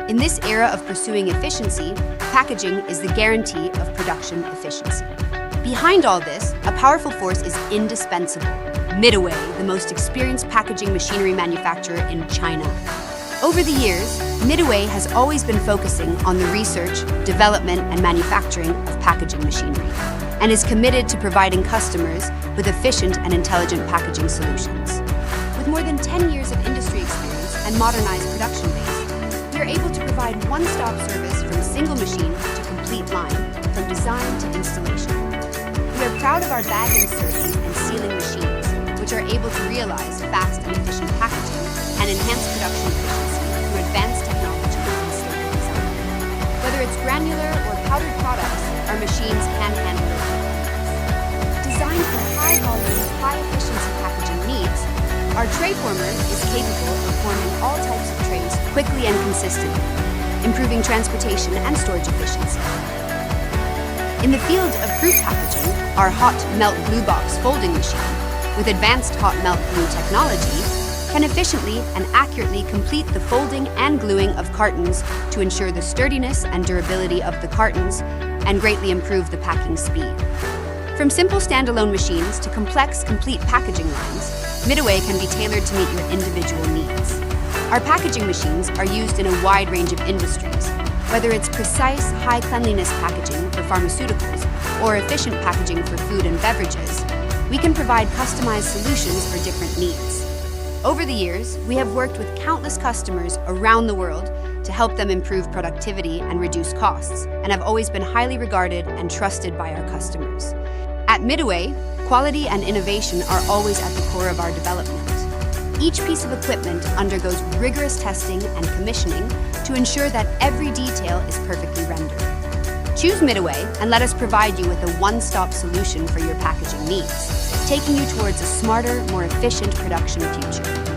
In this era of pursuing efficiency, packaging is the guarantee of production efficiency. Behind all this, a powerful force is indispensable: Mittiway, the most experienced packaging machinery manufacturer in China. Over the years, Mittiway has always been focusing on the research, development, and manufacturing of packaging machinery, and is committed to providing customers with efficient and intelligent packaging solutions. With more than 10 years of industry experience and modernized production base, we are able to provide one-stop service from single machine to complete line, from design to installation. We are proud of our bag inserting and sealing machines, which are able to realize fast and efficient packaging and enhance production efficiency through advanced technology and stable design. Whether it's granular or powdered products, our machines can handle it. Designed for high-volume, high-efficiency packaging needs, our tray former is capable of forming all types of trays quickly and consistently, improving transportation and storage efficiency. In the field of fruit packaging, our hot melt glue box folding machine, with advanced hot melt glue technology, can efficiently and accurately complete the folding and gluing of cartons to ensure the sturdiness and durability of the cartons and greatly improve the packing speed. From simple standalone machines to complex, complete packaging lines, Mittiway can be tailored to meet your individual needs. Our packaging machines are used in a wide range of industries, whether it's precise, high-cleanliness packaging for pharmaceuticals or efficient packaging for food and beverages. We can provide customized solutions for different needs. Over the years, we have worked with countless customers around the world to help them improve productivity and reduce costs, and have always been highly regarded and trusted by our customers. At Mittiway, quality and innovation are always at the core of our development. Each piece of equipment undergoes rigorous testing and commissioning to ensure that every detail is perfectly rendered. Choose Mittiway and let us provide you with a one-stop solution for your packaging needs, taking you towards a smarter, more efficient production future.